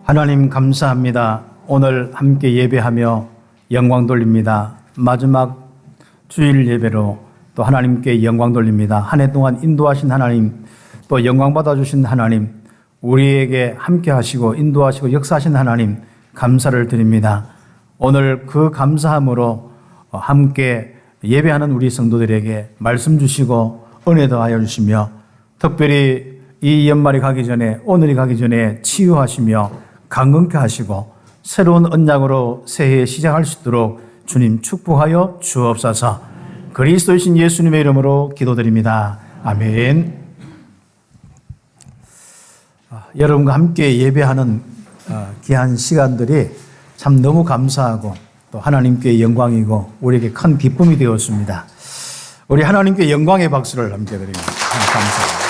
하나님 감사합니다. 오늘 함께 예배하며 영광 돌립니다. 마지막 주일 예배로 또 하나님께 영광 돌립니다. 한 해 동안 인도하신 하나님, 또 영광 받아주신 하나님, 우리에게 함께 하시고 인도하시고 역사하신 하나님 감사를 드립니다. 오늘 그 감사함으로 함께 예배하는 우리 성도들에게 말씀 주시고 은혜 더하여 주시며, 특별히 이 연말이 가기 전에, 오늘이 가기 전에 치유하시며 강건케 하시고 새로운 언약으로 새해 시작할 수 있도록 주님 축복하여 주옵소서. 그리스도이신 예수님의 이름으로 기도드립니다. 아멘. 여러분과 함께 예배하는 귀한 시간들이 참 너무 감사하고 또 하나님께 영광이고 우리에게 큰 기쁨이 되었습니다. 우리 하나님께 영광의 박수를 함께 드립니다. 감사합니다.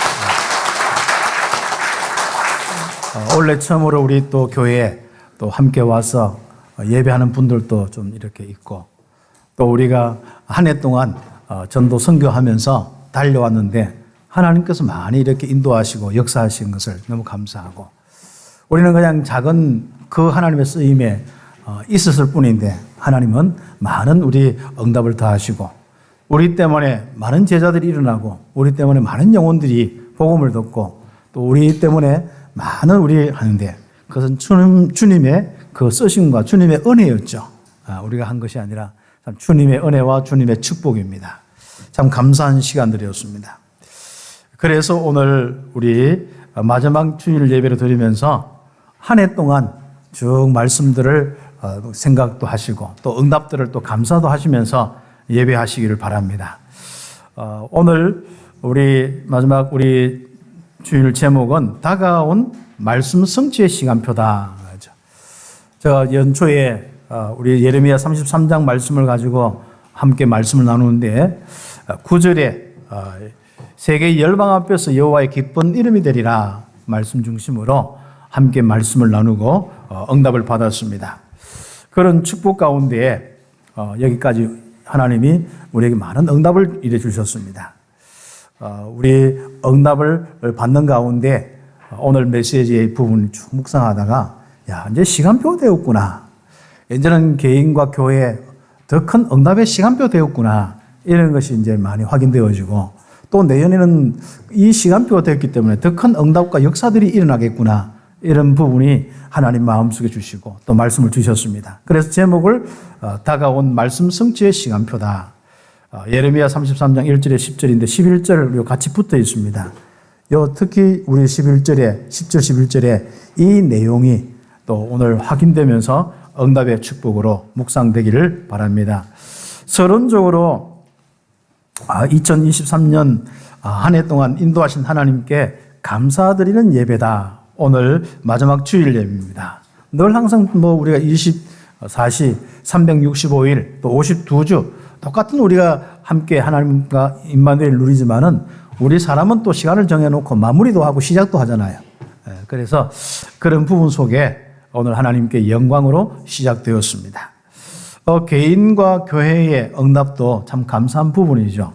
원래 처음으로 우리 또 교회에 또 함께 와서 예배하는 분들도 좀 이렇게 있고, 또 우리가 한 해 동안 전도 선교하면서 달려왔는데 하나님께서 많이 이렇게 인도하시고 역사하신 것을 너무 감사하고, 우리는 그냥 작은 그 하나님의 쓰임에 있었을 뿐인데 하나님은 많은 우리 응답을 더하시고, 우리 때문에 많은 제자들이 일어나고, 우리 때문에 많은 영혼들이 복음을 듣고, 또 우리 때문에 많은 우리 하는데 그것은 주님의 그 쓰심과 주님의 은혜였죠. 우리가 한 것이 아니라 참 주님의 은혜와 주님의 축복입니다. 참 감사한 시간들이었습니다. 그래서 오늘 우리 마지막 주일 예배를 드리면서 한 해 동안 쭉 말씀들을 생각도 하시고 또 응답들을 또 감사도 하시면서 예배하시기를 바랍니다. 오늘 우리 마지막 우리 주일 제목은 다가온 말씀 성취의 시간표다. 제가 연초에 우리 예레미야 33장 말씀을 가지고 함께 말씀을 나누는데 9절에 세계 열방 앞에서 여호와의 기쁜 이름이 되리라 말씀 중심으로 함께 말씀을 나누고 응답을 받았습니다. 그런 축복 가운데 여기까지 하나님이 우리에게 많은 응답을 이래 주셨습니다. 우리 응답을 받는 가운데 오늘 메시지의 부분을 쭉 묵상하다가 이제 시간표 되었구나. 이제는 개인과 교회에 더 큰 응답의 시간표 되었구나. 이런 것이 이제 많이 확인되어지고, 또 내년에는 이 시간표가 되었기 때문에 더 큰 응답과 역사들이 일어나겠구나. 이런 부분이 하나님 마음속에 주시고 또 말씀을 주셨습니다. 그래서 제목을 다가온 말씀 성취의 시간표다. 예레미야 33장 1절에 10절인데 11절 같이 붙어 있습니다. 특히 우리 11절에 10절 11절에 이 내용이 또 오늘 확인되면서 응답의 축복으로 묵상되기를 바랍니다. 서론적으로 2023년 한 해 동안 인도하신 하나님께 감사드리는 예배다. 오늘 마지막 주일 예배입니다. 늘 항상 우리가 24시 365일 또 52주 똑같은 우리가 함께 하나님과 임마누엘을 누리지만은 우리 사람은 또 시간을 정해놓고 마무리도 하고 시작도 하잖아요. 그래서 그런 부분 속에 오늘 하나님께 영광으로 시작되었습니다. 개인과 교회의 응답도 참 감사한 부분이죠.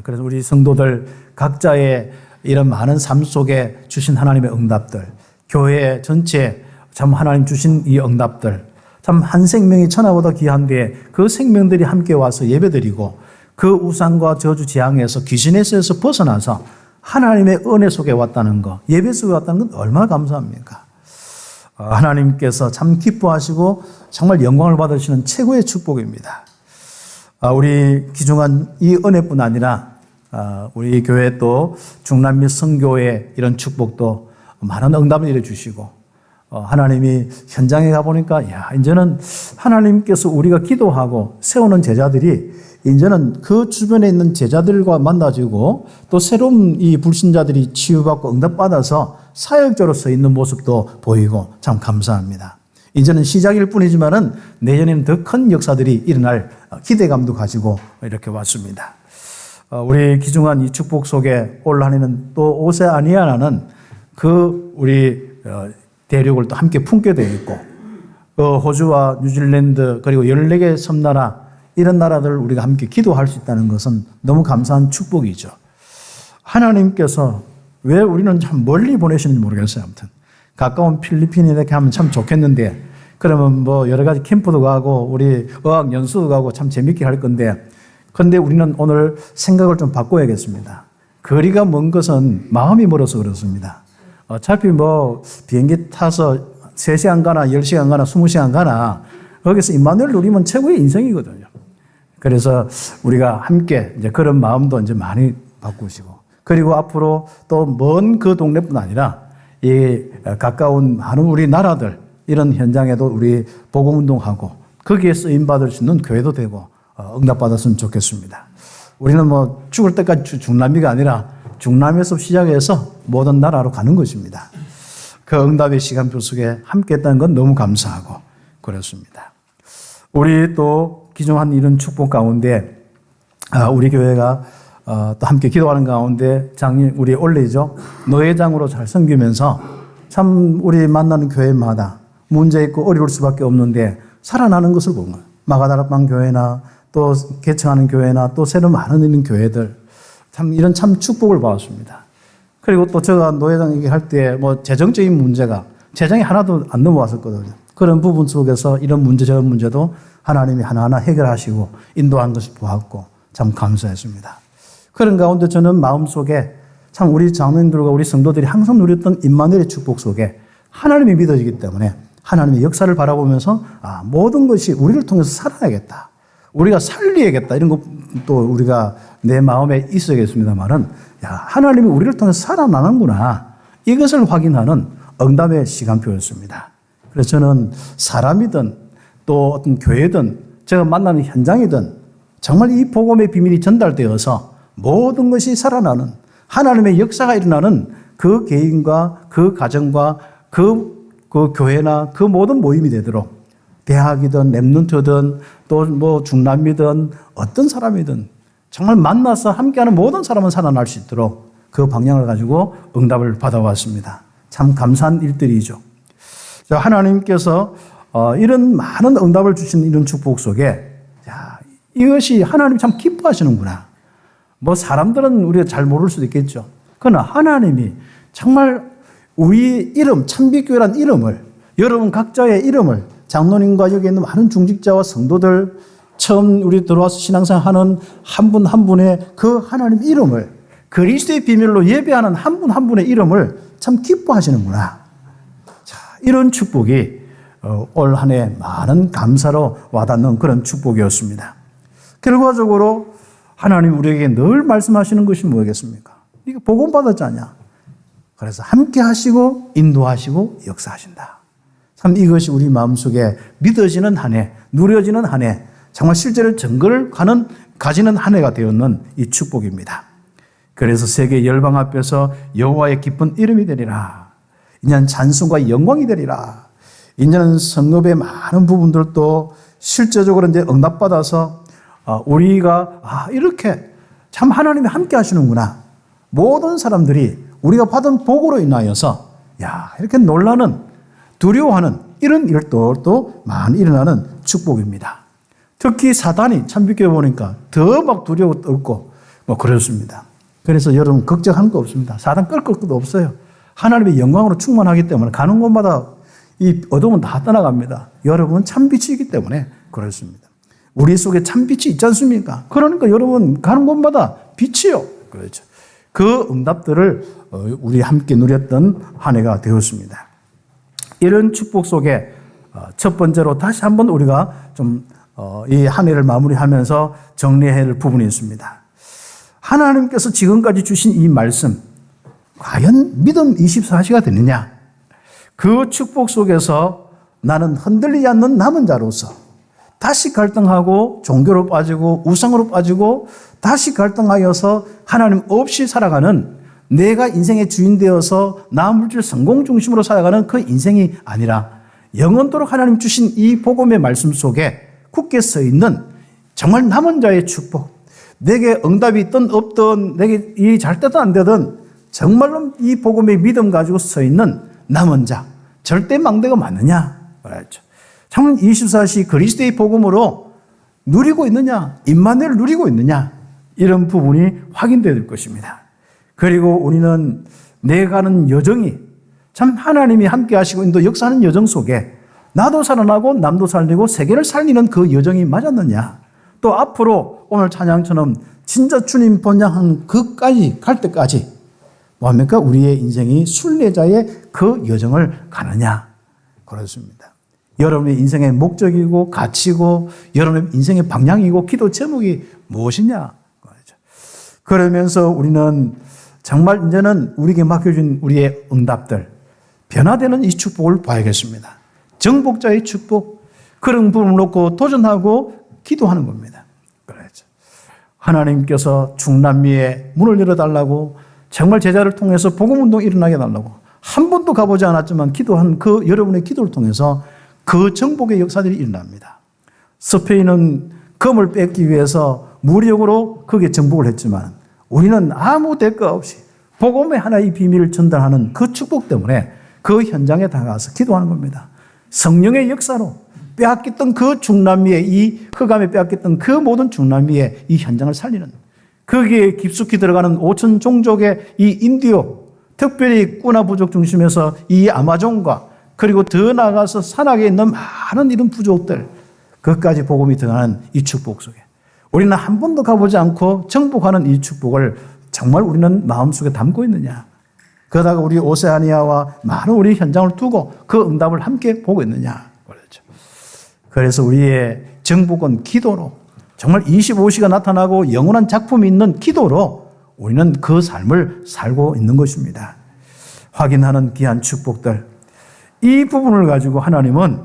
그래서 우리 성도들 각자의 이런 많은 삶 속에 주신 하나님의 응답들, 교회 전체 참 하나님 주신 이 응답들, 참 한 생명이 천하보다 귀한데 그 생명들이 함께 와서 예배드리고 그 우상과 저주 재앙에서 귀신의 세에서 벗어나서 하나님의 은혜 속에 왔다는 것, 예배 속에 왔다는 건 얼마나 감사합니까? 하나님께서 참 기뻐하시고 정말 영광을 받으시는 최고의 축복입니다. 우리 귀중한 이 은혜뿐 아니라 우리 교회 또 중남미 선교의 이런 축복도 많은 응답을 이뤄 주시고, 하나님이 현장에 가보니까 이제는 하나님께서 우리가 기도하고 세우는 제자들이 이제는 그 주변에 있는 제자들과 만나지고 또 새로운 이 불신자들이 치유받고 응답받아서 사역자로 서 있는 모습도 보이고 참 감사합니다. 이제는 시작일 뿐이지만은 내년에는 더 큰 역사들이 일어날 기대감도 가지고 이렇게 왔습니다. 우리 귀중한 이 축복 속에 올 한해는 또 오세아니아라는 그 우리 대륙을 또 함께 품게 되어 있고, 호주와 뉴질랜드 그리고 14개 섬나라 이런 나라들을 우리가 함께 기도할 수 있다는 것은 너무 감사한 축복이죠. 하나님께서 왜 우리는 참 멀리 보내시는지 모르겠어요. 아무튼 가까운 필리핀 이렇게 하면 참 좋겠는데, 그러면 뭐 여러 가지 캠프도 가고 우리 어학 연수도 가고 참 재밌게 할 건데, 그런데 우리는 오늘 생각을 좀 바꿔야겠습니다. 거리가 먼 것은 마음이 멀어서 그렇습니다. 어차피 뭐 비행기 타서 3시간 가나 10시간 가나 20시간 가나 거기서 임마누엘 누리면 최고의 인생이거든요. 그래서 우리가 함께 이제 그런 마음도 이제 많이 바꾸시고, 그리고 앞으로 또 먼 그 동네뿐 아니라 이 가까운 많은 우리 나라들 이런 현장에도 우리 복음운동하고 거기에 쓰임받을 수 있는 교회도 되고 응답받았으면 좋겠습니다. 우리는 뭐 죽을 때까지 중남미가 아니라 중남에서 시작해서 모든 나라로 가는 것입니다. 그 응답의 시간표 속에 함께 했다는 건 너무 감사하고 그렇습니다. 우리 또 기존한 이런 축복 가운데 우리 교회가 또 함께 기도하는 가운데 우리 올레죠. 노회장으로 잘 섬기면서 참 우리 만나는 교회마다 문제 있고 어려울 수밖에 없는데 살아나는 것을 보면 마가다락방 교회나 또 개척하는 교회나 또 새로 많은 있는 교회들 이런 참 축복을 받았습니다. 그리고 또 제가 노회장 얘기할 때 뭐 재정적인 문제가 재정이 하나도 안 넘어왔었거든요. 그런 부분 속에서 이런 문제 저런 문제도 하나님이 하나하나 해결하시고 인도한 것을 보았고 참 감사했습니다. 그런 가운데 저는 마음속에 참 우리 장로님들과 우리 성도들이 항상 누렸던 임마누엘의 축복 속에 하나님이 믿어지기 때문에 하나님의 역사를 바라보면서 모든 것이 우리를 통해서 살아야겠다. 우리가 살려야겠다. 이런 것도 우리가 내 마음에 있어야겠습니다만은 하나님이 우리를 통해서 살아나는구나. 이것을 확인하는 응답의 시간표였습니다. 그래서 저는 사람이든 또 어떤 교회든 제가 만나는 현장이든 정말 이 복음의 비밀이 전달되어서 모든 것이 살아나는 하나님의 역사가 일어나는 그 개인과 그 가정과 그 교회나 그 모든 모임이 되도록 대학이든 랩런트든 또 뭐 중남미든 어떤 사람이든 정말 만나서 함께하는 모든 사람은 살아날 수 있도록 그 방향을 가지고 응답을 받아왔습니다. 참 감사한 일들이죠. 하나님께서 이런 많은 응답을 주신 이런 축복 속에 이것이 하나님 참 기뻐하시는구나. 뭐 사람들은 우리가 잘 모를 수도 있겠죠. 그러나 하나님이 정말 우리 이름, 참빛교회란 이름을, 여러분 각자의 이름을, 장로님과 여기 있는 많은 중직자와 성도들, 처음 우리 들어와서 신앙생활 하는 한 분 한 분의 그 하나님 이름을, 그리스도의 비밀로 예배하는 한 분 한 분의 이름을 참 기뻐하시는구나. 자, 이런 축복이 올 한 해 많은 감사로 와닿는 그런 축복이었습니다. 결과적으로 하나님 우리에게 늘 말씀하시는 것이 뭐겠습니까? 이거 복음 받았잖냐. 그래서 함께 하시고 인도하시고 역사하신다. 참 이것이 우리 마음속에 믿어지는 한 해, 누려지는 한 해, 정말 실제로 증거를 가지는 한 해가 되었는 이 축복입니다. 그래서 세계 열방 앞에서 여호와의 기쁜 이름이 되리라. 이제는 찬송과 영광이 되리라. 이제는 성읍의 많은 부분들도 실제적으로 이제 응답받아서 우리가 이렇게 참 하나님이 함께 하시는구나. 모든 사람들이 우리가 받은 복으로 인하여서 이렇게 놀라는 두려워하는 이런 일도 많이 일어나는 축복입니다. 특히 사단이 참빛교회 보니까 더 막 두려워 떨고 뭐 그렇습니다. 그래서 여러분 걱정하는 거 없습니다. 사단 끌 것도 없어요. 하나님의 영광으로 충만하기 때문에 가는 곳마다 이 어둠은 다 떠나갑니다. 여러분은 참빛이기 때문에 그렇습니다. 우리 속에 참빛이 있지 않습니까? 그러니까 여러분 가는 곳마다 빛이요. 그렇죠. 그 응답들을 우리 함께 누렸던 한 해가 되었습니다. 이런 축복 속에 첫 번째로 다시 한번 우리가 좀 이 한 해를 마무리하면서 정리해야 할 부분이 있습니다. 하나님께서 지금까지 주신 이 말씀, 과연 믿음 24시가 되느냐? 그 축복 속에서 나는 흔들리지 않는 남은 자로서 다시 갈등하고 종교로 빠지고 우상으로 빠지고 다시 갈등하여서 하나님 없이 살아가는 내가 인생의 주인 되어서 나 물질 성공 중심으로 살아가는 그 인생이 아니라 영원토록 하나님 주신 이 복음의 말씀 속에 굳게 서 있는 정말 남은 자의 축복. 내게 응답이 있든 없든 내게 일이 잘 되든 안 되든 정말로 이 복음의 믿음 가지고 서 있는 남은 자. 절대 망대가 맞느냐? 그랬죠. 정말 24시 그리스도의 복음으로 누리고 있느냐? 임마누엘을 누리고 있느냐? 이런 부분이 확인되어야 될 것입니다. 그리고 우리는 내가 가는 여정이 참 하나님이 함께 하시고 인도 역사하는 여정 속에 나도 살아나고 남도 살리고 세계를 살리는 그 여정이 맞았느냐? 또 앞으로 오늘 찬양처럼 진짜 주님 번영한 그까지 갈 때까지 뭐합니까? 우리의 인생이 순례자의 그 여정을 가느냐? 그렇습니다. 여러분의 인생의 목적이고 가치고 여러분의 인생의 방향이고 기도 제목이 무엇이냐? 그러면서 우리는 정말 이제는 우리에게 맡겨진 우리의 응답들, 변화되는 이 축복을 봐야겠습니다. 정복자의 축복, 그런 부분을 놓고 도전하고 기도하는 겁니다. 그렇죠. 하나님께서 중남미에 문을 열어달라고 정말 제자를 통해서 복음운동 일어나게 해달라고 한 번도 가보지 않았지만 기도한 그 여러분의 기도를 통해서 그 정복의 역사들이 일어납니다. 스페인은 금을 뺏기 위해서 무력으로 거기에 정복을 했지만 우리는 아무 대가 없이 복음의 하나의 비밀을 전달하는 그 축복 때문에 그 현장에 다가가서 기도하는 겁니다. 성령의 역사로 빼앗겼던 그 중남미의 이 흑암에 빼앗겼던 그 모든 중남미의 이 현장을 살리는 거기에 깊숙이 들어가는 5천 종족의 이 인디오, 특별히 꾸나 부족 중심에서 이 아마존과 그리고 더 나아가서 산악에 있는 많은 이런 부족들, 그것까지 복음이 들어가는 이 축복 속에 우리는 한 번도 가보지 않고 정복하는 이 축복을 정말 우리는 마음속에 담고 있느냐? 그러다가 우리 오세아니아와 많은 우리 현장을 두고 그 응답을 함께 보고 있느냐? 그렇죠. 그래서 우리의 정복은 기도로 정말 25시가 나타나고 영원한 작품이 있는 기도로 우리는 그 삶을 살고 있는 것입니다. 확인하는 귀한 축복들. 이 부분을 가지고 하나님은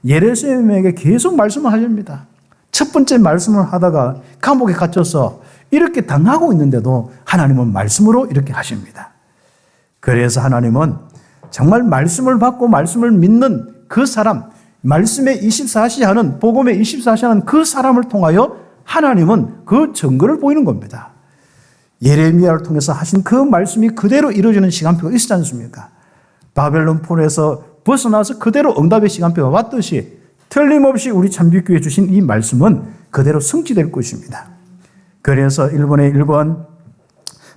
예레미야에게 계속 말씀을 하십니다. 첫 번째 말씀을 하다가 감옥에 갇혀서 이렇게 당하고 있는데도 하나님은 말씀으로 이렇게 하십니다. 그래서 하나님은 정말 말씀을 받고 말씀을 믿는 그 사람, 말씀에 24시 하는, 복음에 24시 하는 그 사람을 통하여 하나님은 그 증거를 보이는 겁니다. 예레미야를 통해서 하신 그 말씀이 그대로 이루어지는 시간표가 있지 않습니까? 바벨론 폴에서 벗어나서 그대로 응답의 시간표가 왔듯이 틀림없이 우리 참빛교회에 주신 이 말씀은 그대로 성취될 것입니다. 그래서 1번에 1번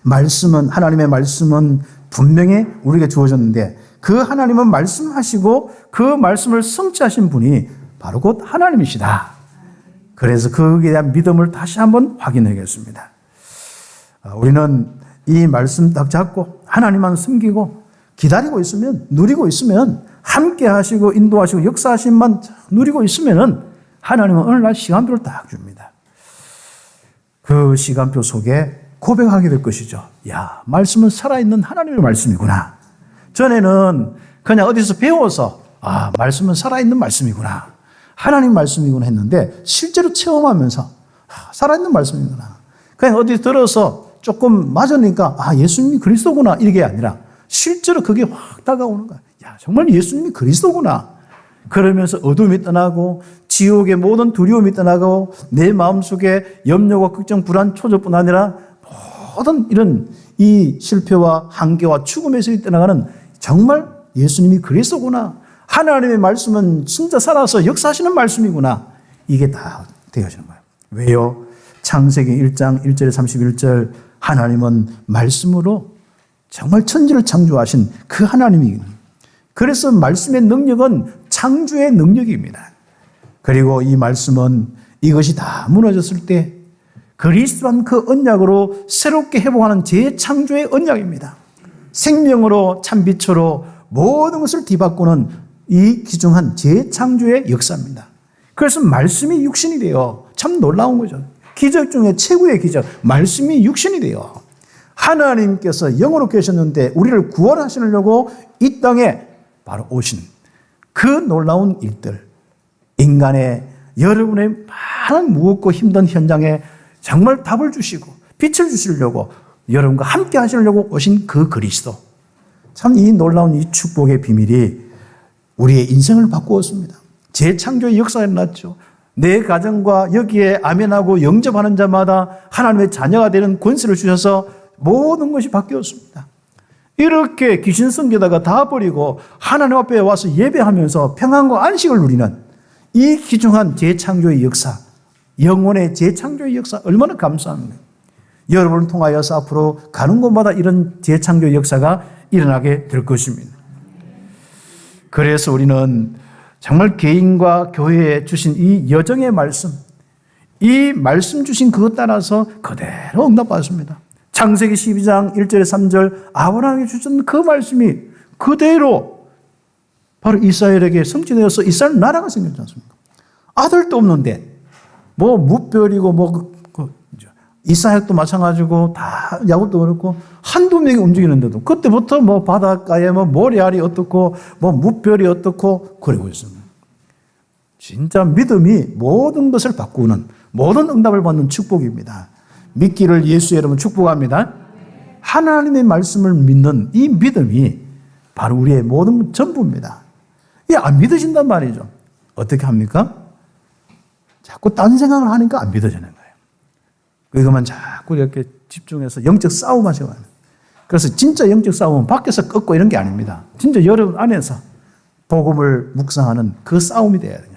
말씀은, 하나님의 말씀은 분명히 우리에게 주어졌는데 그 하나님은 말씀하시고 그 말씀을 성취하신 분이 바로 곧 하나님이시다. 그래서 거기에 대한 믿음을 다시 한번 확인하겠습니다. 우리는 이 말씀 딱 잡고 하나님만 섬기고 기다리고 있으면, 누리고 있으면, 함께 하시고 인도하시고 역사하심만 누리고 있으면 하나님은 어느 날 시간표를 딱 줍니다. 그 시간표 속에 고백하게 될 것이죠. 야, 말씀은 살아있는 하나님의 말씀이구나. 전에는 그냥 어디서 배워서 말씀은 살아있는 말씀이구나. 하나님 말씀이구나 했는데 실제로 체험하면서 살아있는 말씀이구나. 그냥 어디 들어서 조금 맞으니까 예수님이 그리스도구나 이게 아니라 실제로 그게 확 다가오는 거야. 야, 정말 예수님이 그리스도구나. 그러면서 어둠이 떠나고 지옥의 모든 두려움이 떠나고 내 마음속에 염려와 걱정, 불안, 초조뿐 아니라 모든 이런 이 실패와 한계와 죽음에서 떠나가는 정말 예수님이 그리스도구나. 하나님의 말씀은 진짜 살아서 역사하시는 말씀이구나. 이게 다 되어지는 거예요. 왜요? 창세기 1장 1절에 31절 하나님은 말씀으로 정말 천지를 창조하신 그 하나님이거든요. 그래서 말씀의 능력은 창조의 능력입니다. 그리고 이 말씀은 이것이 다 무너졌을 때 그리스도란 그 언약으로 새롭게 회복하는 재창조의 언약입니다. 생명으로 참빛으로 모든 것을 뒤바꾸는 이 귀중한 재창조의 역사입니다. 그래서 말씀이 육신이 되어 참 놀라운 거죠. 기적 중에 최고의 기적, 말씀이 육신이 되어 하나님께서 영으로 계셨는데 우리를 구원하시려고 이 땅에 바로 오신 그 놀라운 일들, 인간의 여러분의 많은 무겁고 힘든 현장에 정말 답을 주시고 빛을 주시려고 여러분과 함께 하시려고 오신 그 그리스도. 참 이 놀라운 이 축복의 비밀이 우리의 인생을 바꾸었습니다. 재창조의 역사가 일어났죠. 내 가정과 여기에 아멘하고 영접하는 자마다 하나님의 자녀가 되는 권세를 주셔서 모든 것이 바뀌었습니다. 이렇게 귀신 섬기다가 다 버리고 하나님 앞에 와서 예배하면서 평안과 안식을 누리는 이 귀중한 재창조의 역사, 영혼의 재창조의 역사 얼마나 감사합니다. 여러분을 통하여서 앞으로 가는 곳마다 이런 재창조의 역사가 일어나게 될 것입니다. 그래서 우리는 정말 개인과 교회에 주신 이 여정의 말씀, 이 말씀 주신 그것 따라서 그대로 응답받았습니다. 창세기 12장 1절에 3절 아브라함에게 주신 그 말씀이 그대로 바로 이스라엘에게 성취되어서 이스라엘 나라가 생겼지 않습니까? 아들도 없는데 뭐 무별이고 이삭도 마찬가지고 다 야곱도 그렇고 한두 명이 움직이는데도 그때부터 뭐 바닷가에 뭐 모래알이 어떻고 뭐 무별이 어떻고 그러고 있습니다. 진짜 믿음이 모든 것을 바꾸는 모든 응답을 받는 축복입니다. 믿기를 예수의 이름으로 축복합니다. 하나님의 말씀을 믿는 이 믿음이 바로 우리의 모든 전부입니다. 이게 안 믿어진단 말이죠. 어떻게 합니까? 자꾸 딴 생각을 하니까 안 믿어지는 거예요. 이것만 자꾸 이렇게 집중해서 영적 싸움 하셔야 합니다. 그래서 진짜 영적 싸움은 밖에서 꺾고 이런 게 아닙니다. 진짜 여러분 안에서 복음을 묵상하는 그 싸움이 돼야 돼요.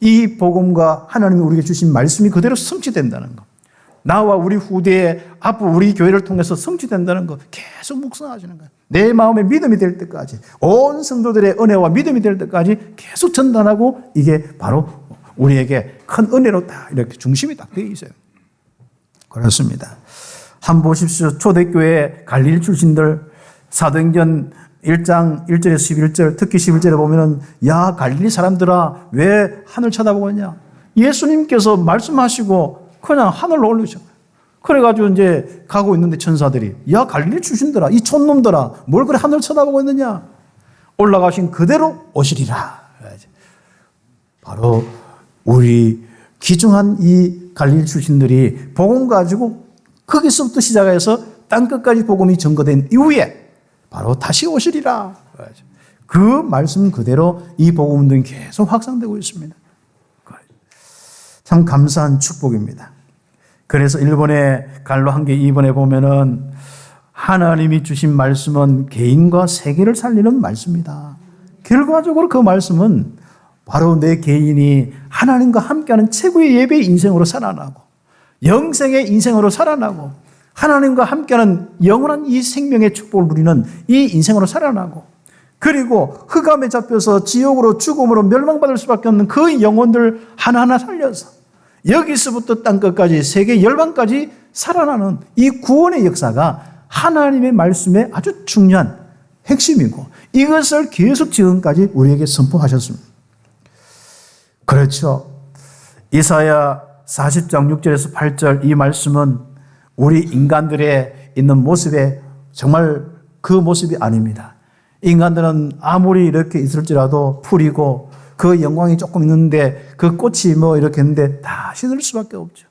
이 복음과 하나님이 우리에게 주신 말씀이 그대로 성취된다는 것. 나와 우리 후대에 앞으로 우리 교회를 통해서 성취된다는 것 계속 묵상하시는 거예요. 내 마음에 믿음이 될 때까지 온 성도들의 은혜와 믿음이 될 때까지 계속 전달하고 이게 바로 우리에게 큰 은혜로 딱 이렇게 중심이 딱 되어 있어요. 그렇습니다. 한번 보십시오. 초대교회 갈릴리 출신들 사도행전 1장 1절에서 11절 특히 11절에 보면은 야 갈릴리 사람들아 왜 하늘 쳐다보고 있냐. 예수님께서 말씀하시고 그냥 하늘로 올리셨어요. 그래가지고 이제 가고 있는데 천사들이 야 갈릴리 출신들아 이 촌놈들아 뭘 그래 하늘 쳐다보고 있느냐. 올라가신 그대로 오시리라. 바로 우리 귀중한 이 갈릴리 출신들이 복음 가지고 거기서부터 시작해서 땅끝까지 복음이 전거된 이후에 바로 다시 오시리라. 그 말씀 그대로 이 복음은 계속 확산되고 있습니다. 참 감사한 축복입니다. 그래서 일본의 갈로 한계 2번에 보면은 하나님이 주신 말씀은 개인과 세계를 살리는 말씀이다. 결과적으로 그 말씀은 바로 내 개인이 하나님과 함께하는 최고의 예배의 인생으로 살아나고 영생의 인생으로 살아나고 하나님과 함께하는 영원한 이 생명의 축복을 누리는 이 인생으로 살아나고 그리고 흑암에 잡혀서 지옥으로 죽음으로 멸망받을 수밖에 없는 그 영혼들 하나하나 살려서 여기서부터 땅끝까지 세계 열방까지 살아나는 이 구원의 역사가 하나님의 말씀의 아주 중요한 핵심이고 이것을 계속 지금까지 우리에게 선포하셨습니다. 그렇죠. 이사야 40장 6절에서 8절 이 말씀은 우리 인간들의 있는 모습에 정말 그 모습이 아닙니다. 인간들은 아무리 이렇게 있을지라도 풀이고 그 영광이 조금 있는데 그 꽃이 뭐 이렇게 있는데 다 시들 수밖에 없죠.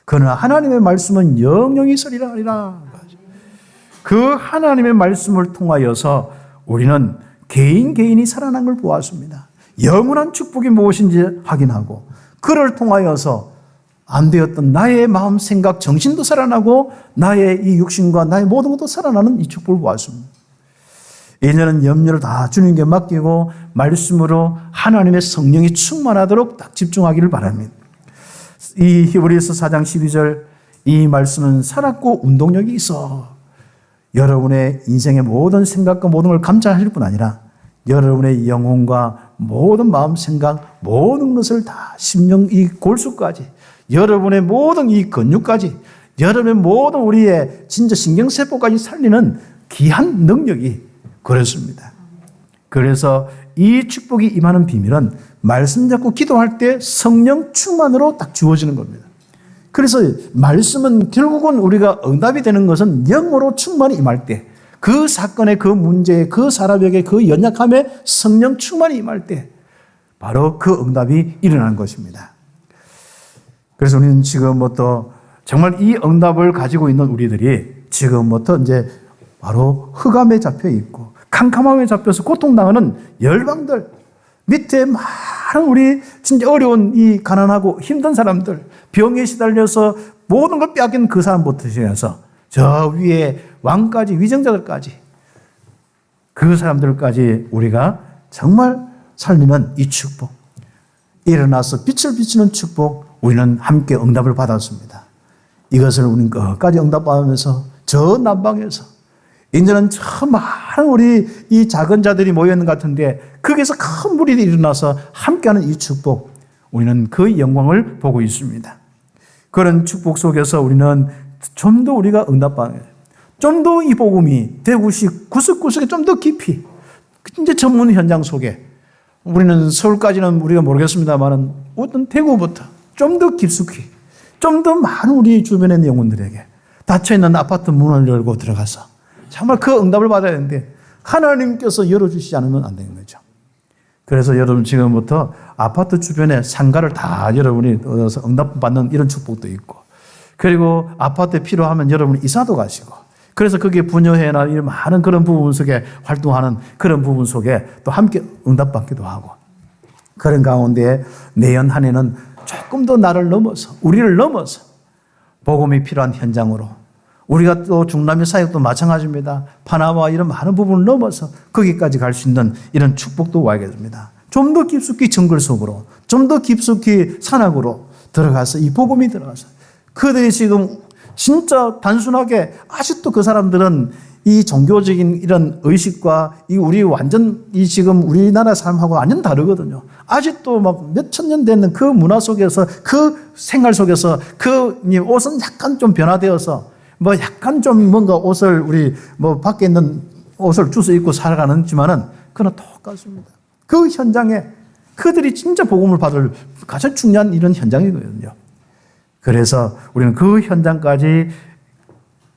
그러나 하나님의 말씀은 영영이 서리라 하리라. 그 하나님의 말씀을 통하여서 우리는 개인이 살아난 걸 보았습니다. 영원한 축복이 무엇인지 확인하고 그를 통하여서 안 되었던 나의 마음, 생각, 정신도 살아나고 나의 이 육신과 나의 모든 것도 살아나는 이 축복을 보았습니다. 이제는 염려를 다 주님께 맡기고 말씀으로 하나님의 성령이 충만하도록 딱 집중하기를 바랍니다. 이 히브리서 4장 12절 이 말씀은 살았고 운동력이 있어 여러분의 인생의 모든 생각과 모든 걸 감찰하실 뿐 아니라 여러분의 영혼과 모든 마음, 생각, 모든 것을 다 심령, 이 골수까지 여러분의 모든 이 근육까지 여러분의 모든 우리의 진짜 신경세포까지 살리는 귀한 능력이 그렇습니다. 그래서 이 축복이 임하는 비밀은 말씀 잡고 기도할 때 성령 충만으로 딱 주어지는 겁니다. 그래서 말씀은 결국은 우리가 응답이 되는 것은 영으로 충만히 임할 때 그 사건의 그 문제에 그 사람에게 그 연약함에 성령 충만히 임할 때 바로 그 응답이 일어나는 것입니다. 그래서 우리는 지금부터 정말 이 응답을 가지고 있는 우리들이 지금부터 이제 바로 흑암에 잡혀 있고 캄캄함에 잡혀서 고통당하는 열방들 밑에 많은 우리 진짜 어려운 이 가난하고 힘든 사람들 병에 시달려서 모든 걸 빼앗긴 그 사람부터 시작해서 저 위에 왕까지 위정자들까지 그 사람들까지 우리가 정말 살리는 이 축복 일어나서 빛을 비치는 축복 우리는 함께 응답을 받았습니다. 이것을 우리는 끝까지 응답받으면서 저 남방에서 이제는 참 많은 우리 이 작은 자들이 모여있는 것 같은데 거기서 큰 무리들이 일어나서 함께하는 이 축복, 우리는 그 영광을 보고 있습니다. 그런 축복 속에서 우리는 좀 더 우리가 응답받아야 돼요. 좀 더 이 복음이 대구시 구석구석에 좀 더 깊이, 이제 전문 현장 속에, 우리는 서울까지는 우리가 모르겠습니다만 어떤 대구부터 좀 더 깊숙이, 좀 더 많은 우리 주변에 있는 영혼들에게 닫혀있는 아파트 문을 열고 들어가서 정말 그 응답을 받아야 되는데 하나님께서 열어주시지 않으면 안 되는 거죠. 그래서 여러분 지금부터 아파트 주변에 상가를 다 여러분이 얻어서 응답받는 이런 축복도 있고, 그리고 아파트에 필요하면 여러분이 이사도 가시고, 그래서 거기에 부녀회나 이런 많은 그런 부분 속에 활동하는 그런 부분 속에 또 함께 응답받기도 하고, 그런 가운데 내년 한 해는 조금 더 나를 넘어서, 우리를 넘어서 복음이 필요한 현장으로, 우리가 또 중남미 사역도 마찬가지입니다. 파나마 이런 많은 부분을 넘어서 거기까지 갈 수 있는 이런 축복도 와야겠습니다. 좀 더 깊숙이 정글 속으로, 좀 더 깊숙이 산악으로 들어가서 이 복음이 들어가서 그들이 지금 진짜 단순하게 아직도 그 사람들은 이 종교적인 이런 의식과 이 우리 완전 이 지금 우리나라 삶하고 완전 다르거든요. 아직도 막 몇천 년 되는 그 문화 속에서 그 생활 속에서 그 옷은 약간 좀 변화되어서 뭐 약간 좀 뭔가 옷을 우리 뭐 밖에 있는 옷을 주워 입고 살아가는지만은 그건 똑같습니다. 그 현장에 그들이 진짜 복음을 받을 가장 중요한 이런 현장이거든요. 그래서 우리는 그 현장까지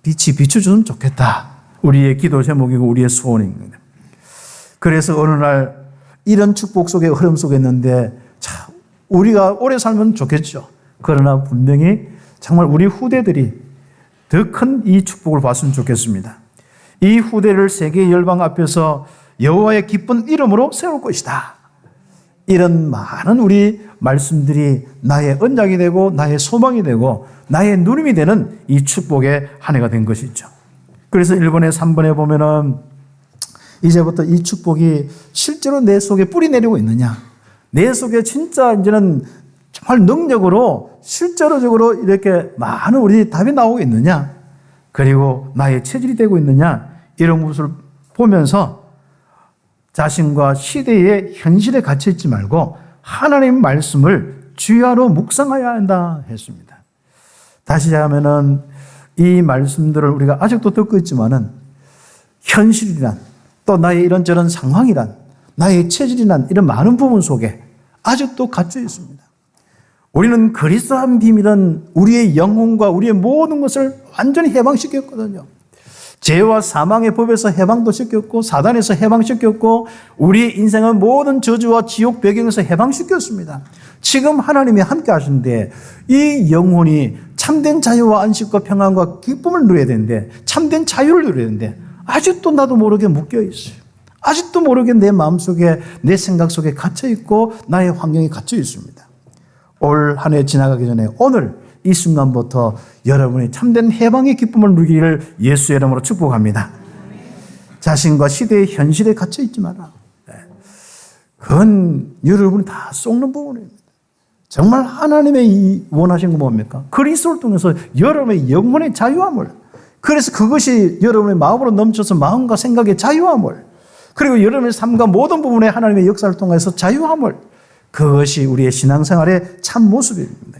빛이 비춰주면 좋겠다. 우리의 기도 제목이고 우리의 소원입니다. 그래서 어느 날 이런 축복 속에 흐름 속에 있는데 참 우리가 오래 살면 좋겠죠. 그러나 분명히 정말 우리 후대들이 더 큰 이 축복을 받으면 좋겠습니다. 이 후대를 세계 열방 앞에서 여호와의 기쁜 이름으로 세울 것이다. 이런 많은 우리 말씀들이 나의 언약이 되고 나의 소망이 되고 나의 누림이 되는 이 축복의 한 해가 된 것이죠. 그래서 1번에 3번에 보면은 이제부터 이 축복이 실제로 내 속에 뿌리 내리고 있느냐, 내 속에 진짜 이제는 정말 능력으로 실제로적으로 이렇게 많은 우리 답이 나오고 있느냐, 그리고 나의 체질이 되고 있느냐, 이런 것을 보면서 자신과 시대의 현실에 갇혀 있지 말고 하나님 말씀을 주야로 묵상하여야 한다 했습니다. 다시 하면은 이 말씀들을 우리가 아직도 듣고 있지만은 현실이란, 또 나의 이런저런 상황이란, 나의 체질이란 이런 많은 부분 속에 아직도 갇혀 있습니다. 우리는 그리스도한 비밀은 우리의 영혼과 우리의 모든 것을 완전히 해방시켰거든요. 죄와 사망의 법에서 해방도 시켰고 사단에서 해방시켰고 우리의 인생은 모든 저주와 지옥 배경에서 해방시켰습니다. 지금 하나님이 함께 하시는데 이 영혼이 참된 자유와 안식과 평안과 기쁨을 누려야 되는데, 참된 자유를 누려야 되는데 아직도 나도 모르게 묶여 있어요. 아직도 모르게 내 마음속에, 내 생각 속에 갇혀 있고 나의 환경에 갇혀 있습니다. 올 한 해 지나가기 전에 오늘 이 순간부터 여러분이 참된 해방의 기쁨을 누리기를 예수의 이름으로 축복합니다. 자신과 시대의 현실에 갇혀 있지 마라. 그건 여러분이 다 쏟는 부분입니다. 정말 하나님의 원하신 건 뭡니까? 그리스도를 통해서 여러분의 영혼의 자유함을, 그래서 그것이 여러분의 마음으로 넘쳐서 마음과 생각의 자유함을, 그리고 여러분의 삶과 모든 부분에 하나님의 역사를 통해서 자유함을, 그것이 우리의 신앙생활의 참 모습입니다.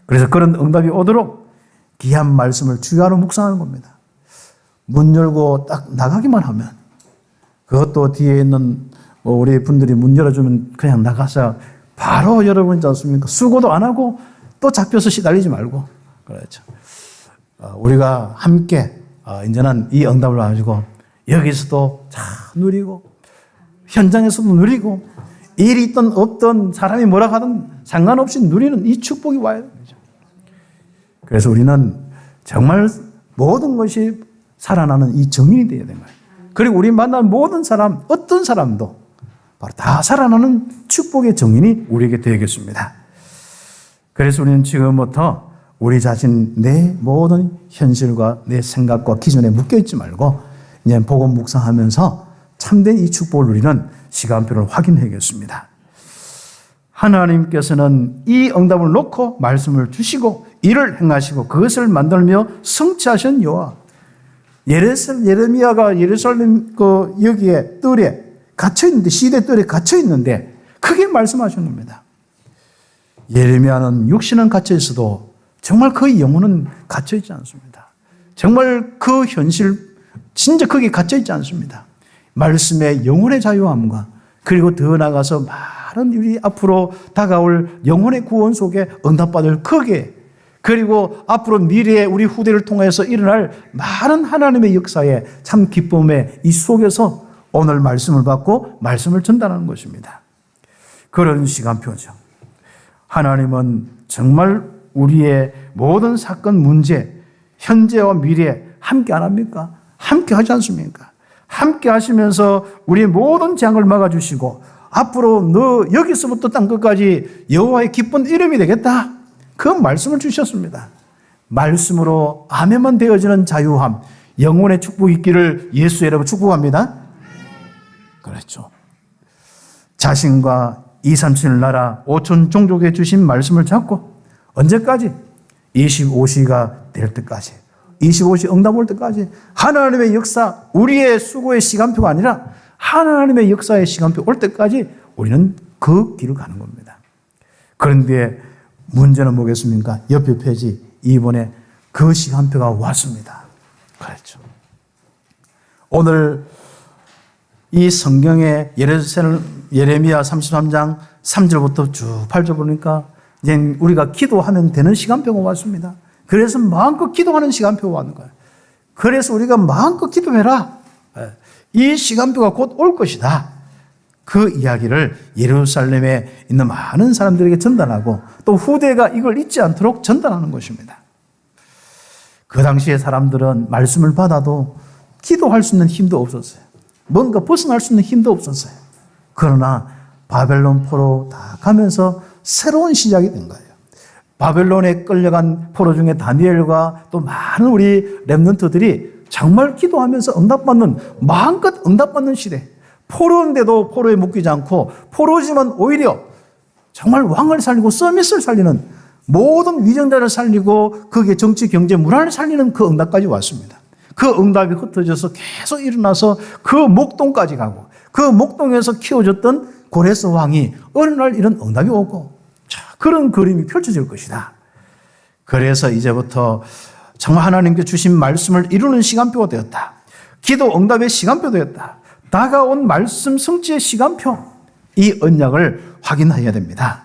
그래서 그런 응답이 오도록 귀한 말씀을 주야로 묵상하는 겁니다. 문 열고 딱 나가기만 하면, 그것도 뒤에 있는 우리 분들이 문 열어주면 그냥 나가서 바로 여러분이지 않습니까? 수고도 안 하고 또 잡혀서 시달리지 말고. 그렇죠. 우리가 함께 이제는 이 응답을 가지고 여기서도 잘 누리고 현장에서도 누리고 일이 있든 없든 사람이 뭐라 하든 상관없이 누리는 이 축복이 와야 되죠. 그래서 우리는 정말 모든 것이 살아나는 이 정인이 되어야 되는 거예요. 그리고 우리 만난 모든 사람, 어떤 사람도 바로 다 살아나는 축복의 정인이 우리에게 되겠습니다. 그래서 우리는 지금부터 우리 자신, 내 모든 현실과 내 생각과 기준에 묶여있지 말고 이제 복음 묵상하면서 참된 이 축복을 누리는 시간표를 확인해야겠습니다. 하나님께서는 이 응답을 놓고 말씀을 주시고 일을 행하시고 그것을 만들며 성취하신 여호와, 예레미야가 예루살렘 여기에 뜰에 갇혀 있는데, 시대 뜰에 갇혀 있는데 크게 말씀하시는 겁니다. 예레미야는 육신은 갇혀 있어도 정말 그의 영혼은 갇혀 있지 않습니다. 정말 그 현실 진짜 거기에 갇혀 있지 않습니다. 말씀의 영혼의 자유함과 그리고 더 나아가서 많은 우리 앞으로 다가올 영혼의 구원 속에 응답받을 거기에, 그리고 앞으로 미래에 우리 후대를 통해서 일어날 많은 하나님의 역사에 참 기쁨의 이 속에서 오늘 말씀을 받고 말씀을 전달하는 것입니다. 그런 시간표죠. 하나님은 정말 우리의 모든 사건, 문제, 현재와 미래에 함께 안 합니까? 함께 하지 않습니까? 함께 하시면서 우리의 모든 재앙을 막아주시고 앞으로 너 여기서부터 땅끝까지 여호와의 기쁜 이름이 되겠다. 그 말씀을 주셨습니다. 말씀으로 아멘만 되어지는 자유함, 영혼의 축복이 있기를 예수의 이름으로 축복합니다. 그렇죠. 자신과 2, 3천 나라 5천 종족에 주신 말씀을 잡고 언제까지? 25시가 될 때까지, 25시 응답 올 때까지 하나님의 역사, 우리의 수고의 시간표가 아니라 하나님의 역사의 시간표 올 때까지 우리는 그 길을 가는 겁니다. 그런데 문제는 뭐겠습니까? 옆에 페이지 2번에 그 시간표가 왔습니다. 그렇죠. 오늘 이 성경의 예레미야 33장 3절부터 쭉 8절 보니까 이제 우리가 기도하면 되는 시간표가 왔습니다. 그래서 마음껏 기도하는 시간표가 왔는 거예요. 그래서 우리가 마음껏 기도해라. 이 시간표가 곧 올 것이다. 그 이야기를 예루살렘에 있는 많은 사람들에게 전달하고 또 후대가 이걸 잊지 않도록 전달하는 것입니다. 그 당시에 사람들은 말씀을 받아도 기도할 수 있는 힘도 없었어요. 뭔가 벗어날 수 있는 힘도 없었어요. 그러나 바벨론 포로 다 가면서 새로운 시작이 된 거예요. 바벨론에 끌려간 포로 중에 다니엘과 또 많은 우리 렘넌트들이 정말 기도하면서 응답받는, 마음껏 응답받는 시대. 포로인데도 포로에 묶이지 않고, 포로지만 오히려 정말 왕을 살리고 서밋을 살리는, 모든 위정자를 살리고 거기에 정치, 경제, 문화를 살리는 그 응답까지 왔습니다. 그 응답이 흩어져서 계속 일어나서 그 목동까지 가고, 그 목동에서 키워졌던 고레스 왕이 어느 날 이런 응답이 오고, 자, 그런 그림이 펼쳐질 것이다. 그래서 이제부터 정말 하나님께 주신 말씀을 이루는 시간표가 되었다. 기도 응답의 시간표 되었다. 다가온 말씀 성취의 시간표, 이 언약을 확인해야 됩니다.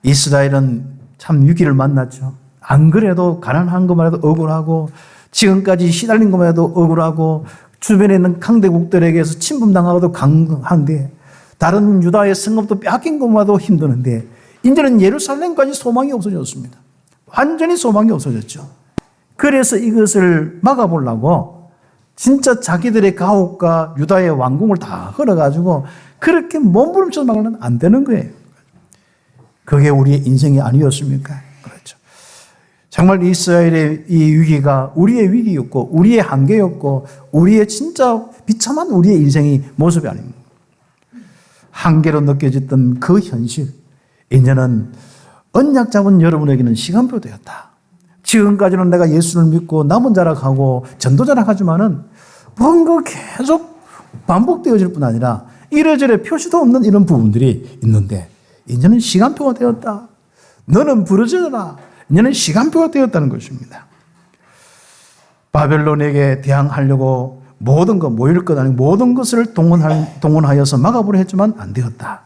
이스라엘은 참 위기를 만났죠. 안 그래도 가난한 것만 해도 억울하고, 지금까지 시달린 것만 해도 억울하고, 주변에 있는 강대국들에게서 침범당하고도 강한데, 다른 유다의 성읍도 빼앗긴 것만 해도 힘드는데, 이제는 예루살렘까지 소망이 없어졌습니다. 완전히 소망이 없어졌죠. 그래서 이것을 막아보려고 진짜 자기들의 가옥과 유다의 왕궁을 다 걸어가지고 그렇게 몸부림쳐서 막으면 안 되는 거예요. 그게 우리의 인생이 아니었습니까? 그렇죠. 정말 이스라엘의 이 위기가 우리의 위기였고, 우리의 한계였고, 우리의 진짜 비참한 우리의 인생이 모습이 아닙니다. 한계로 느껴졌던 그 현실, 이제는 언약 잡은 여러분에게는 시간표 되었다. 지금까지는 내가 예수를 믿고 남은 자락하고 전도 자락하지만은 뭔가 계속 반복되어질 뿐 아니라 이래저래 표시도 없는 이런 부분들이 있는데, 이제는 시간표가 되었다. 너는 부르짖어라. 이제는 시간표가 되었다는 것입니다. 바벨론에게 대항하려고 모든 것, 모일 것 아니고 모든 것을 동원하여서 막아보려 했지만 안 되었다.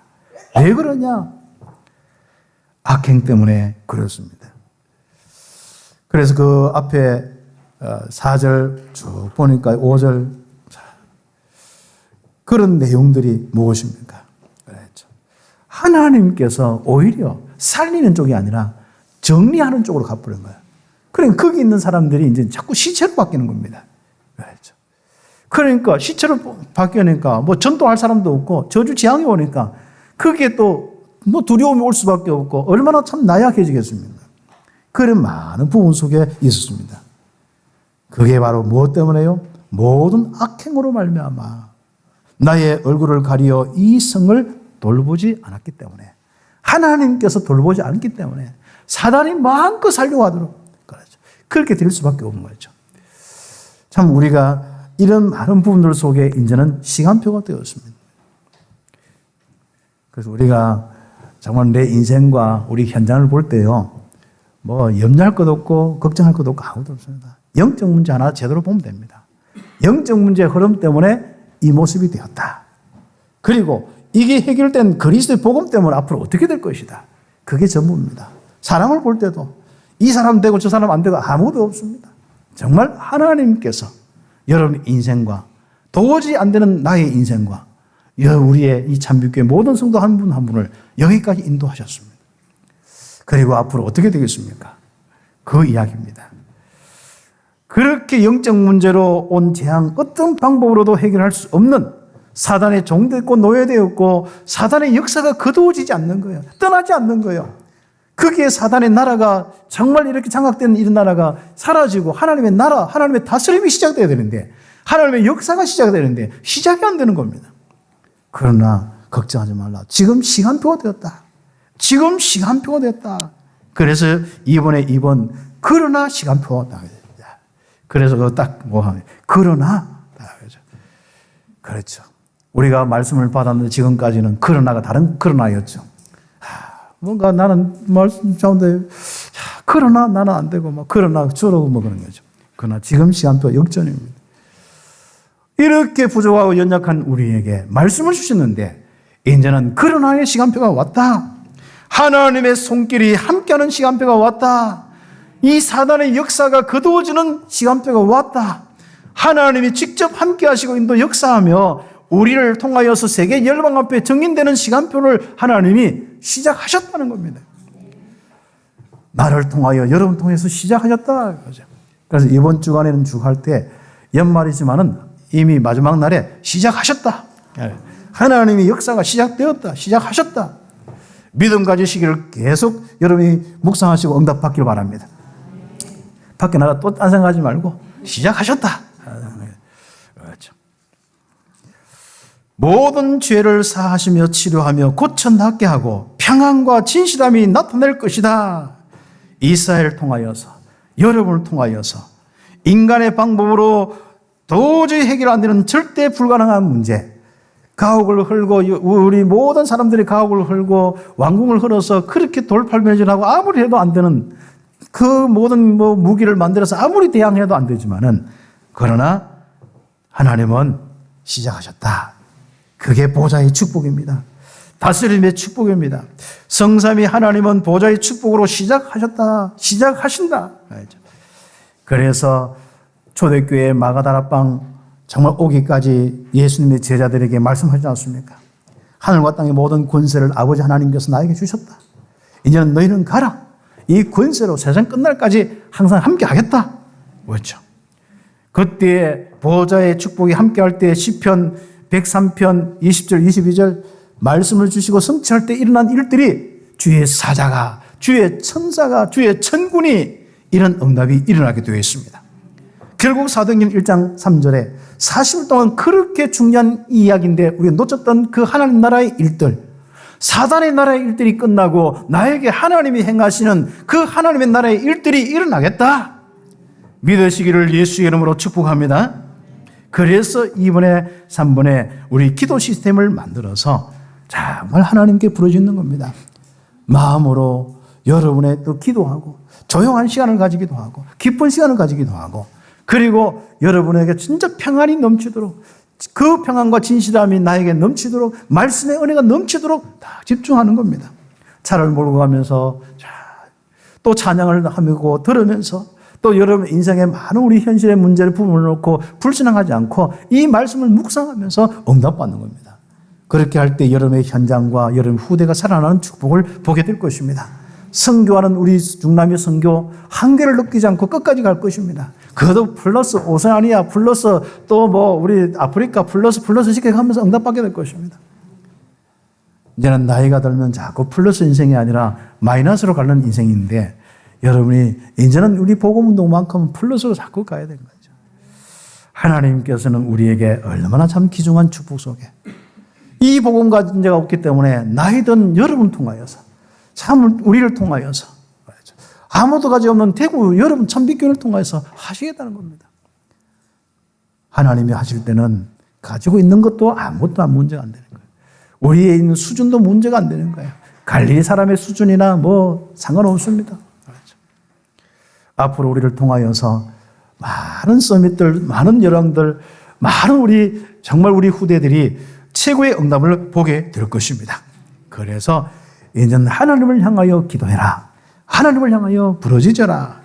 왜 그러냐? 악행 때문에 그렇습니다. 그래서 그 앞에 4절 쭉 보니까 5절, 그런 내용들이 무엇입니까? 그랬죠. 하나님께서 오히려 살리는 쪽이 아니라 정리하는 쪽으로 가버린 거예요. 그러니까 거기 있는 사람들이 이제 자꾸 시체로 바뀌는 겁니다. 그랬죠. 그러니까 시체로 바뀌니까 뭐 전도할 사람도 없고 저주 재앙이 오니까 거기에 또 뭐 두려움이 올 수밖에 없고 얼마나 참 나약해지겠습니까? 그런 많은 부분 속에 있었습니다. 그게 바로 무엇 때문에요? 모든 악행으로 말미암아 나의 얼굴을 가리어 이 성을 돌보지 않았기 때문에, 하나님께서 돌보지 않기 때문에 사단이 마음껏 살려고 하도록, 그렇죠. 그렇게 될 수밖에 없는 거죠. 참 우리가 이런 많은 부분들 속에 이제는 시간표가 되었습니다. 그래서 우리가 정말 내 인생과 우리 현장을 볼 때요, 뭐 염려할 것도 없고 걱정할 것도 없고 아무것도 없습니다. 영적 문제 하나 제대로 보면 됩니다. 영적 문제의 흐름 때문에 이 모습이 되었다. 그리고 이게 해결된 그리스도의 복음 때문에 앞으로 어떻게 될 것이다. 그게 전부입니다. 사람을 볼 때도 이 사람 되고 저 사람 안 되고 아무도 없습니다. 정말 하나님께서 여러분 인생과 도저히 안 되는 나의 인생과 우리의 이 참빛교회 모든 성도 한 분 한 분을 여기까지 인도하셨습니다. 그리고 앞으로 어떻게 되겠습니까? 그 이야기입니다. 그렇게 영적 문제로 온 재앙 어떤 방법으로도 해결할 수 없는 사단의 종되었고 노예되었고 사단의 역사가 거두어지지 않는 거예요. 떠나지 않는 거예요. 거기에 사단의 나라가 정말 이렇게 장악된 이런 나라가 사라지고 하나님의 나라, 하나님의 다스림이 시작돼야 되는데 하나님의 역사가 시작되는데 시작이 안 되는 겁니다. 그러나 걱정하지 말라. 지금 시간표가 되었다. 지금 시간표가 되었다. 그래서 이번에 이번 그러나 시간표가 나와요. 그래서 그 딱 뭐 하면 그러나 그렇죠. 우리가 말씀을 받았는데 지금까지는 그러나가 다른 그러나였죠. 뭔가 나는 말씀 가운데 그러나 나는 안 되고 막 그러나 저러고 뭐 그런 거죠. 그러나 지금 시간표 역전입니다. 이렇게 부족하고 연약한 우리에게 말씀을 주셨는데 이제는 그러나의 시간표가 왔다. 하나님의 손길이 함께하는 시간표가 왔다. 이 사단의 역사가 거두어지는 시간표가 왔다. 하나님이 직접 함께 하시고 인도 역사하며 우리를 통하여서 세계 열방 앞에 정인되는 시간표를 하나님이 시작하셨다는 겁니다. 나를 통하여 여러분 통해서 시작하셨다. 그래서 이번 주간에는 주할 때 연말이지만은 이미 마지막 날에 시작하셨다. 하나님의 역사가 시작되었다. 시작하셨다. 믿음 가지시기를 계속 여러분이 묵상하시고 응답받길 바랍니다. 밖에 나가 또 딴 생각하지 말고 시작하셨다. 그렇죠. 모든 죄를 사하시며 치료하며 고쳐 낫게 하고 평안과 진실함이 나타낼 것이다. 이스라엘을 통하여서 여러분을 통하여서 인간의 방법으로 도저히 해결 안 되는 절대 불가능한 문제, 가옥을 헐고 우리 모든 사람들이 가옥을 헐고 왕궁을 헐어서 그렇게 돌팔매질하고 아무리 해도 안 되는 그 모든 무기를 만들어서 아무리 대항해도 안 되지만은 그러나 하나님은 시작하셨다. 그게 보좌의 축복입니다. 다스림의 축복입니다. 성삼위 하나님은 보좌의 축복으로 시작하셨다. 시작하신다. 그래서 초대교회 마가다라방 정말 오기까지 예수님의 제자들에게 말씀하지 않습니까? 하늘과 땅의 모든 권세를 아버지 하나님께서 나에게 주셨다. 이제는 너희는 가라. 이 권세로 세상 끝날까지 항상 함께 하겠다. 뭐였죠? 그때 보좌의 축복이 함께 할 때 시편 103편 20절 22절 말씀을 주시고 성취할 때 일어난 일들이 주의 사자가, 주의 천사가, 주의 천군이 이런 응답이 일어나게 되어 있습니다. 결국 사도행전 1장 3절에 40일 동안 그렇게 중요한 이야기인데 우리가 놓쳤던 그 하나님 나라의 일들, 사단의 나라의 일들이 끝나고 나에게 하나님이 행하시는 그 하나님의 나라의 일들이 일어나겠다. 믿으시기를 예수의 이름으로 축복합니다. 그래서 이번에 3번에 우리 기도 시스템을 만들어서 정말 하나님께 부르짖는 겁니다. 마음으로 여러분의 또 기도하고 조용한 시간을 가지기도 하고 기쁜 시간을 가지기도 하고 그리고 여러분에게 진짜 평안이 넘치도록 그 평안과 진실함이 나에게 넘치도록 말씀의 은혜가 넘치도록 다 집중하는 겁니다. 차를 몰고 가면서 또 찬양을 하고 들으면서 또 여러분 인생의 많은 우리 현실의 문제를 부분을 놓고 불신앙하지 않고 이 말씀을 묵상하면서 응답받는 겁니다. 그렇게 할 때 여러분의 현장과 여러분 후대가 살아나는 축복을 보게 될 것입니다. 선교하는 우리 중남미 선교 한계를 느끼지 않고 끝까지 갈 것입니다. 그것도 플러스 오세아니아 플러스 또 우리 아프리카 플러스 이렇게 하면서 응답받게 될 것입니다. 이제는 나이가 들면 자꾸 플러스 인생이 아니라 마이너스로 가는 인생인데 여러분이 이제는 우리 복음운동만큼은 플러스로 자꾸 가야 되는 거죠. 하나님께서는 우리에게 얼마나 참 귀중한 축복 속에 이 복음과 문제가 없기 때문에 나이든 여러분 통하여서 참 우리를 통하여서 아무도 가지 없는 대구 여러분 참빛교회를 통하여서 하시겠다는 겁니다. 하나님이 하실 때는 가지고 있는 것도 아무것도 문제가 안 되는 거예요. 우리의 있는 수준도 문제가 안 되는 거예요. 갈릴리 사람의 수준이나 뭐 상관없습니다. 그렇죠. 앞으로 우리를 통하여서 많은 서밋들, 많은 여러분들, 많은 정말 우리 후대들이 최고의 응답을 보게 될 것입니다. 그래서 이제는 하나님을 향하여 기도해라. 하나님을 향하여 부르짖어라.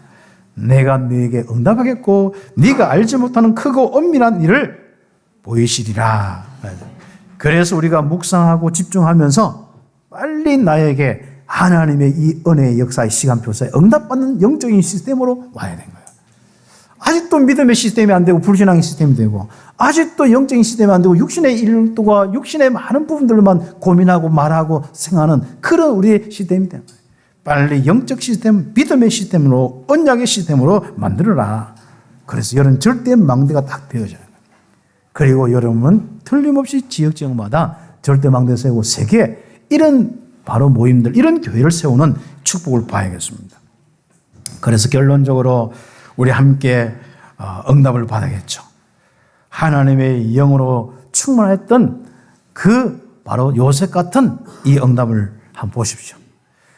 내가 네게 응답하겠고 네가 알지 못하는 크고 엄밀한 일을 보이시리라. 그래서 우리가 묵상하고 집중하면서 빨리 나에게 하나님의 이 은혜의 역사의 시간표사에 응답받는 영적인 시스템으로 와야 되는 거예요. 아직도 믿음의 시스템이 안 되고 불신앙의 시스템이 되고 아직도 영적인 시스템이 안 되고 육신의 일들과 육신의 많은 부분들만 고민하고 말하고 생각하는 그런 우리의 시스템이 되는 거예요. 빨리 영적 시스템, 믿음의 시스템으로 언약의 시스템으로 만들어라. 그래서 여러분 절대 망대가 딱 되어져요. 그리고 여러분은 틀림없이 지역마다 절대 망대 세우고 세계 이런 바로 모임들, 이런 교회를 세우는 축복을 봐야겠습니다. 그래서 결론적으로 우리 함께 응답을 받아야겠죠. 하나님의 영으로 충만했던 그 바로 요셉 같은 이 응답을 한번 보십시오.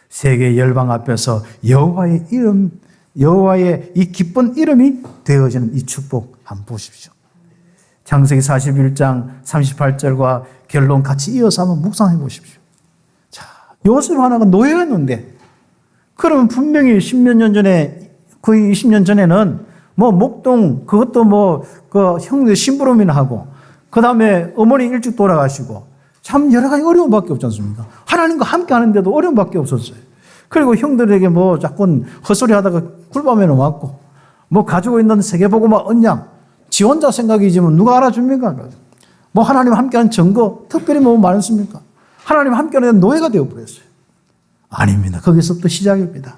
세계 열방 앞에서 여호와의 이름, 여호와의 이 기쁜 이름이 되어지는 이 축복 한번 보십시오. 창세기 41장 38절과 결론 같이 이어서 한번 묵상해 보십시오. 자, 요셉 하나가 노예였는데 그러면 분명히 10몇 년 전에 거의 20년 전에는 뭐 목동 그것도 뭐 그 형들 심부름이나 하고 그 다음에 어머니 일찍 돌아가시고 참 여러 가지 어려움밖에 없지 않습니까? 하나님과 함께 하는데도 어려움밖에 없었어요. 그리고 형들에게 뭐 자꾸 헛소리 하다가 굴밤에는 맞고 뭐 가지고 있는 세계복음화 언약 지 혼자 생각이지만 누가 알아줍니까? 뭐 하나님 함께하는 증거 특별히 뭐 많습니까? 하나님 함께하는 노예가 되어버렸어요. 아닙니다. 거기서부터 시작입니다.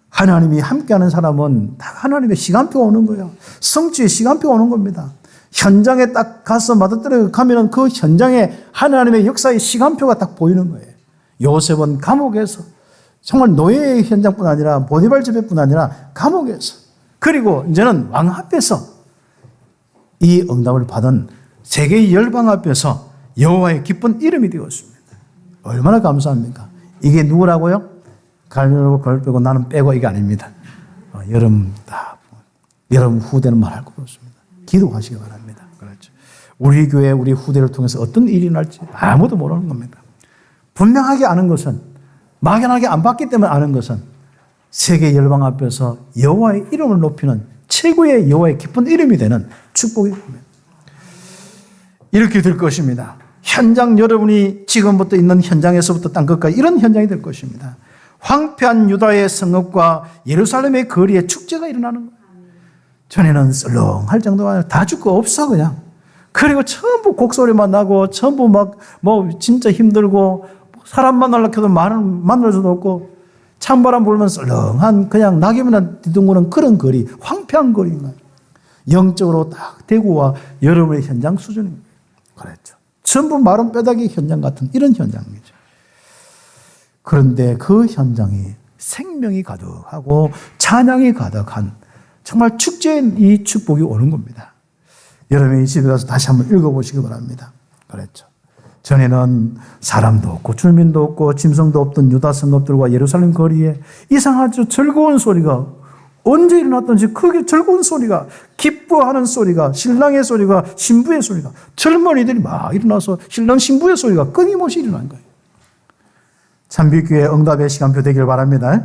하나님이 함께하는 사람은 딱 하나님의 시간표가 오는 거예요. 성취의 시간표가 오는 겁니다. 현장에 딱 가서 맞아떨어 가면은 그 현장에 하나님의 역사의 시간표가 딱 보이는 거예요. 요셉은 감옥에서 정말 노예의 현장뿐 아니라 보디발 집에뿐 아니라 감옥에서 그리고 이제는 왕 앞에서 이 응답을 받은 세계의 열방 앞에서 여호와의 기쁜 이름이 되었습니다. 얼마나 감사합니까? 이게 누구라고요? 갈려고 걸 빼고 나는 빼고 이게 아닙니다. 여러분 후대는 말할 거 없습니다. 기도하시기 바랍니다. 그렇죠. 우리 교회 우리 후대를 통해서 어떤 일이 날지 아무도 모르는 겁니다. 분명하게 아는 것은 막연하게 안 봤기 때문에 아는 것은 세계 열방 앞에서 여호와의 이름을 높이는 최고의 여호와의 기쁜 이름이 되는 축복이 됩니다. 이렇게 될 것입니다. 현장 여러분이 지금부터 있는 현장에서부터 땅 끝까지 이런 현장이 될 것입니다. 황폐한 유다의 성읍과 예루살렘의 거리에 축제가 일어나는 거예요. 전에는 썰렁할 정도가 아니라 다 죽고 없어 그냥. 그리고 전부 곡소리만 나고 전부 막 뭐 진짜 힘들고 사람 만나려고 해도 만날 수도 없고 찬바람 불면 썰렁한 그냥 낙엽이나 뒤둥그는 그런 거리, 황폐한 거리인 거예요. 영적으로 딱 대구와 여러분의 현장 수준입니다. 그렇죠. 전부 마른 뼈다귀 현장 같은 이런 현장이죠. 그런데 그 현장이 생명이 가득하고 찬양이 가득한 정말 축제의 이 축복이 오는 겁니다. 여러분이 집에 가서 다시 한번 읽어보시기 바랍니다. 그렇죠. 전에는 사람도 없고 주민도 없고 짐승도 없던 유다 성읍들과 예루살렘 거리에 이상하죠. 즐거운 소리가 언제 일어났던지 크게 즐거운 소리가 기뻐하는 소리가 신랑의 소리가 신부의 소리가 젊은이들이 막 일어나서 신랑 신부의 소리가 끊임없이 일어난 거예요. 참빛교회 응답의 시간표 되길 바랍니다.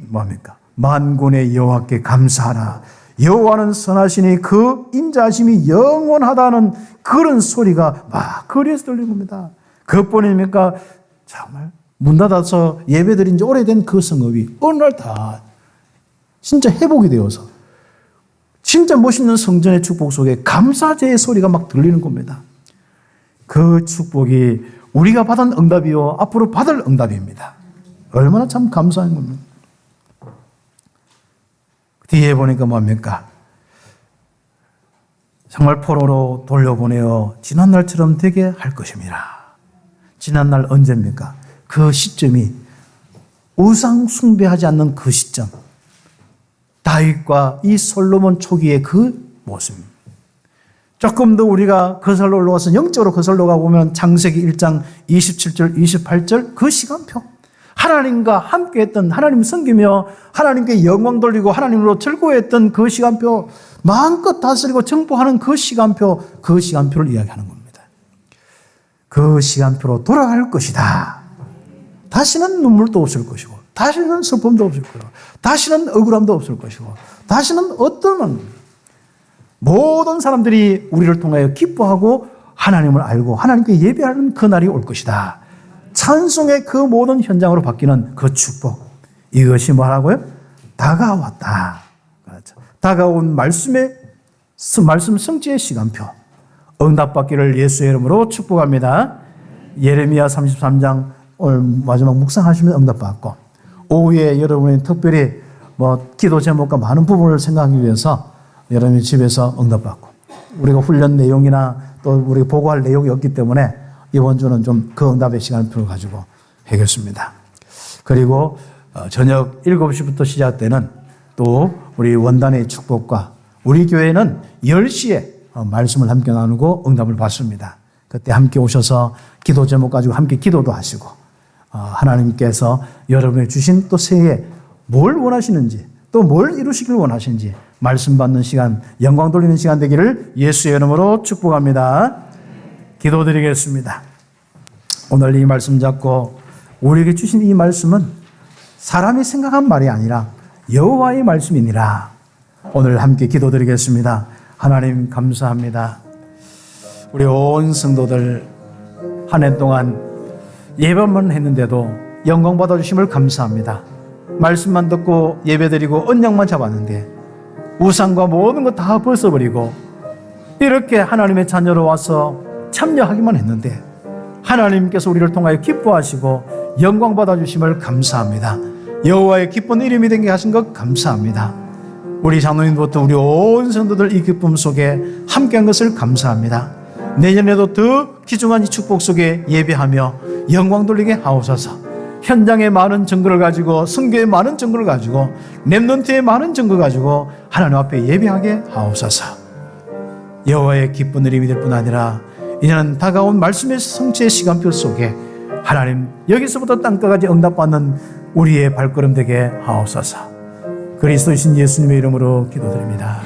뭡니까? 만군의 여호와께 감사하라. 여호와는 선하시니 그 인자하심이 영원하다는 그런 소리가 막 거리에서 들리는 겁니다. 그것뿐입니까? 정말 문 닫아서 예배드린 지 오래된 그 성읍이 어느 날 다 진짜 회복이 되어서 진짜 멋있는 성전의 축복 속에 감사제의 소리가 막 들리는 겁니다. 그 축복이 우리가 받은 응답이요 앞으로 받을 응답입니다. 얼마나 참 감사한 겁니다. 뒤에 보니까 뭡니까? 정말 포로로 돌려보내어 지난날처럼 되게 할 것입니다. 지난날 언제입니까? 그 시점이 우상 숭배하지 않는 그 시점. 다윗과 이 솔로몬 초기의 그 모습입니다. 조금 더 우리가 거슬러 올라와서 영적으로 거슬러 가보면 창세기 1장 27절, 28절 그 시간표. 하나님과 함께했던, 하나님 섬기며 하나님께 영광 돌리고 하나님으로 즐거워했던 그 시간표, 마음껏 다스리고 정복하는 그 시간표를 이야기하는 겁니다. 그 시간표로 돌아갈 것이다. 다시는 눈물도 없을 것이고, 다시는 슬픔도 없을 것이고, 다시는 억울함도 없을 것이고, 다시는 어떤 모든 사람들이 우리를 통하여 기뻐하고 하나님을 알고 하나님께 예배하는 그날이 올 것이다. 찬송의 그 모든 현장으로 바뀌는 그 축복. 이것이 뭐라고요? 다가왔다. 다가온 말씀 성취의 시간표. 응답받기를 예수의 이름으로 축복합니다. 예레미야 33장 오늘 마지막 묵상하시면 응답받고, 오후에 여러분이 특별히 기도 제목과 많은 부분을 생각하기 위해서 여러분이 집에서 응답받고, 우리가 훈련 내용이나 또 우리가 보고할 내용이 없기 때문에 이번 주는 좀 그 응답의 시간표를 가지고 하겠습니다. 그리고 저녁 7시부터 시작되는 또 우리 원단의 축복과 우리 교회는 10시에 말씀을 함께 나누고 응답을 받습니다. 그때 함께 오셔서 기도 제목 가지고 함께 기도도 하시고, 하나님께서 여러분에게 주신 또 새해에 뭘 원하시는지, 또 뭘 이루시길 원하시는지 말씀 받는 시간, 영광 돌리는 시간 되기를 예수의 이름으로 축복합니다. 기도드리겠습니다. 오늘 이 말씀 잡고 우리에게 주신 이 말씀은 사람이 생각한 말이 아니라 여호와의 말씀이니라. 오늘 함께 기도드리겠습니다. 하나님 감사합니다. 우리 온 성도들 한 해 동안 예배만 했는데도 영광 받아주심을 감사합니다. 말씀만 듣고 예배드리고 언약만 잡았는데 우상과 모든 것 다 벗어버리고 이렇게 하나님의 자녀로 와서 참여하기만 했는데 하나님께서 우리를 통하여 기뻐하시고 영광 받아주심을 감사합니다. 여호와의 기쁜 이름이 되게 하신 것 감사합니다. 우리 장로님부터 우리 온 성도들 이 기쁨 속에 함께한 것을 감사합니다. 내년에도 더 귀중한 이 축복 속에 예배하며 영광 돌리게 하옵소서. 현장에 많은 증거를 가지고, 선교에 많은 증거를 가지고, 렘넌트에 많은 증거 가지고 하나님 앞에 예배하게 하옵소서. 여호와의 기쁜 이름이 될 뿐 아니라 이제는 다가온 말씀의 성취의 시간표 속에 하나님 여기서부터 땅끝까지 응답받는 우리의 발걸음 되게 하옵소서. 그리스도이신 예수님의 이름으로 기도드립니다.